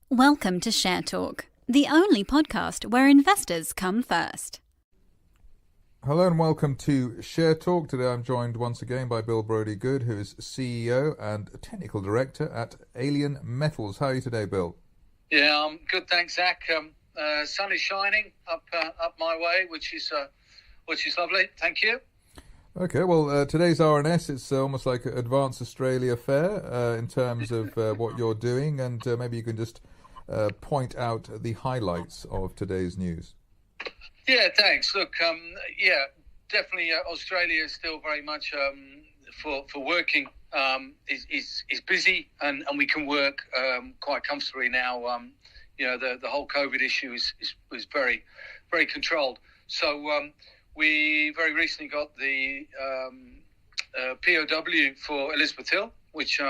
Welcome to Share Talk, the only podcast where investors come first. Hello and welcome to Share Talk. Today I'm joined once again by Brodie, who is CEO and Technical Director at Alien Metals. How are you today, Bill? Yeah, I'm good, thanks, Zach. Sun is shining up my way, which is lovely. Thank you. Okay, well, today's RNS, it's almost like an Advanced Australia Fair in terms of what you're doing, and maybe you can just point out the highlights of today's news. Yeah, thanks. Look, definitely Australia is still very much for working is busy, and we can work quite comfortably now. The whole COVID issue is very, very controlled. So we very recently got the POW for Elizabeth Hill, which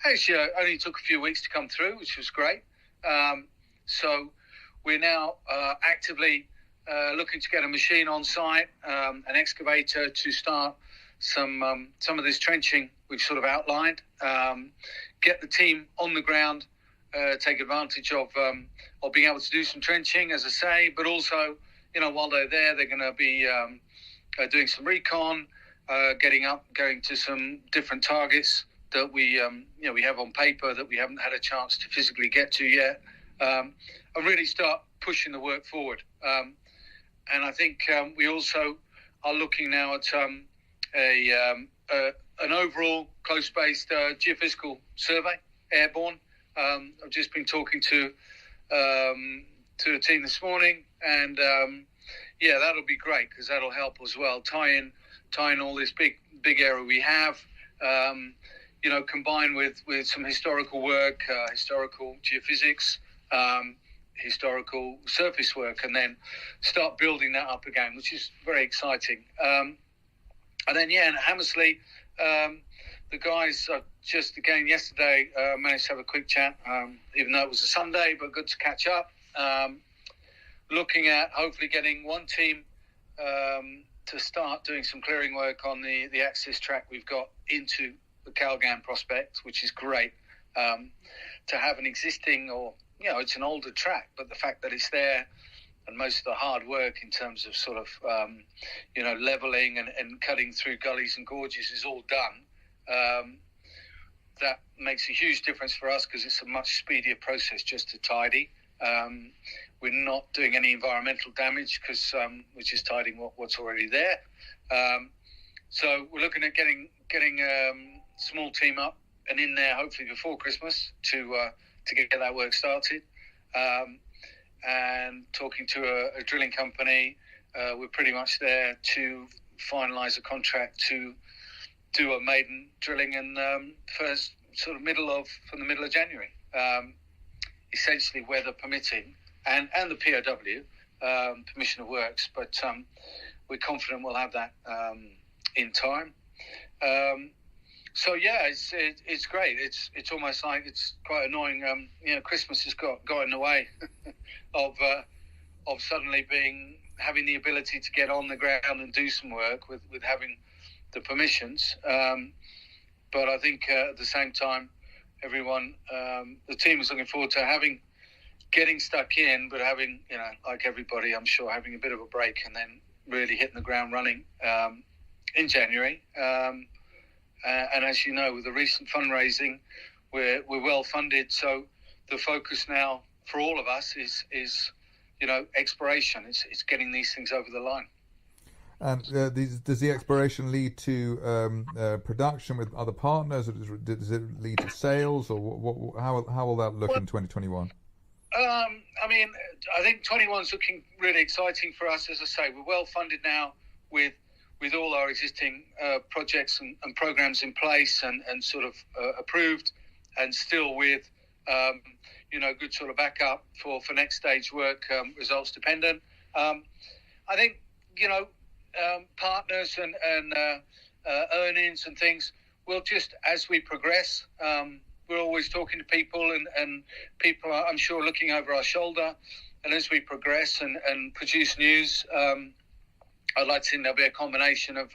actually only took a few weeks to come through, which was great. So we're now actively looking to get a machine on site, an excavator to start some of this trenching we've sort of outlined, get the team on the ground, take advantage of being able to do some trenching, as I say, but also, while they're there, they're going to be doing some recon, going to some different targets that we have on paper that we haven't had a chance to physically get to yet, and really start pushing the work forward. And I think we also are looking now at an overall close-based geophysical survey, airborne. I've just been talking to a team this morning, and that'll be great because that'll help as well. Tie in all this big area we have, combined with some historical work, historical geophysics, historical surface work, and then start building that up again, which is very exciting. And then, in Hammersley, the guys just again yesterday managed to have a quick chat, even though it was a Sunday, but good to catch up. Looking at hopefully getting one team to start doing some clearing work on the access track we've got into the Calgan prospect, which is great. To have an existing, or it's an older track, but the fact that it's there and most of the hard work in terms of sort of leveling and cutting through gullies and gorges is all done. That makes a huge difference for us because it's a much speedier process just to tidy. We're not doing any environmental damage because we're just tidying what's already there. So we're looking at getting a small team up and in there hopefully before Christmas to get that work started. And talking to a drilling company, we're pretty much there to finalise a contract to do a maiden drilling in first sort of from the middle of January, essentially weather permitting, and the POW permission of works, but we're confident we'll have that in time. So it's great. It's almost like it's quite annoying. Christmas has got in the way of suddenly having the ability to get on the ground and do some work with having the permissions. But I think at the same time, everyone, the team is looking forward to getting stuck in, but having, like everybody, I'm sure, having a bit of a break and then really hitting the ground running in January. And as you know, with the recent fundraising, we're well funded. So the focus now for all of us is exploration. It's getting these things over the line. And does the exploration lead to production with other partners, or does it lead to sales, or how will that look in 2021? I think 21's looking really exciting for us. As I say, we're well funded now with all our existing projects and programs in place and sort of approved, and still with good sort of backup for next stage work, results dependent. I think partners and earnings and things will just, as we progress, we're always talking to people and people are, I'm sure, looking over our shoulder, and as we progress and produce news, I'd like to think there'll be a combination of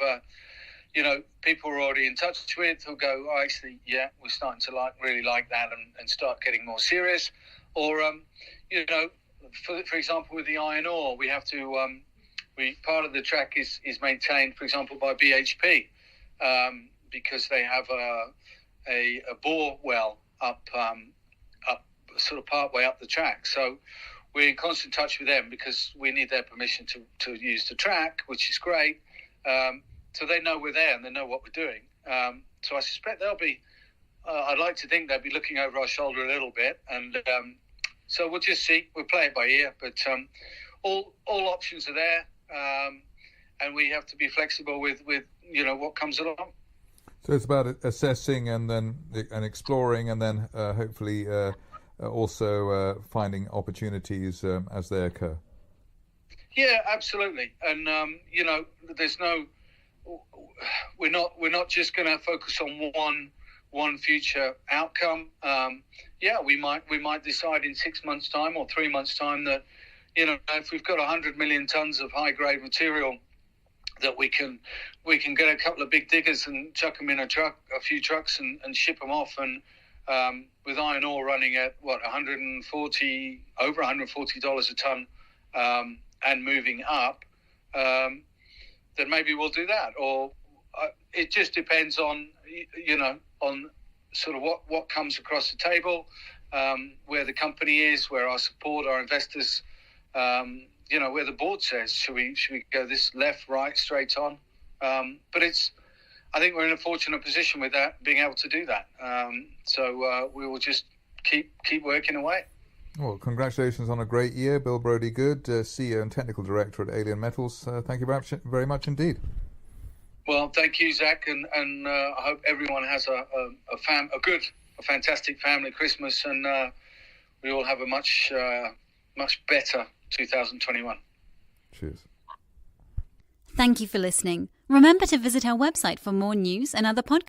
people we're already in touch with who'll go, we're starting to really like that and start getting more serious. Or for example, with the iron ore, we have to part of the track is maintained, for example, by BHP, because they have a bore well up sort of part way up the track. So we're in constant touch with them because we need their permission to use the track, which is great. So they know we're there and they know what we're doing. So I suspect they'll be, I'd like to think they'll be looking over our shoulder a little bit. And so we'll just see. We'll play it by ear. But all options are there. And we have to be flexible with what comes along. So it's about assessing and exploring, and then hopefully also finding opportunities as they occur. Yeah, absolutely. And we're not just going to focus on one future outcome. We might decide in 6 months' time or 3 months' time that if we've got 100 million tons of high grade material, that we can get a couple of big diggers and chuck them in a few trucks and ship them off. And with iron ore running at over $140 a ton and moving up, then maybe we'll do that. Or it just depends on sort of what comes across the table, where the company is, where our support, our investors. Where the board says, should we go this left, right, straight on? But I think we're in a fortunate position with that, being able to do that. So we will just keep working away. Well, congratulations on a great year, Bill Brodie Good, CEO and Technical Director at Alien Metals. Thank you very much indeed. Well, thank you, Zach, and I hope everyone has a fantastic family Christmas, and we all have a much better 2021. Cheers. Thank you for listening. Remember to visit our website for more news and other podcasts.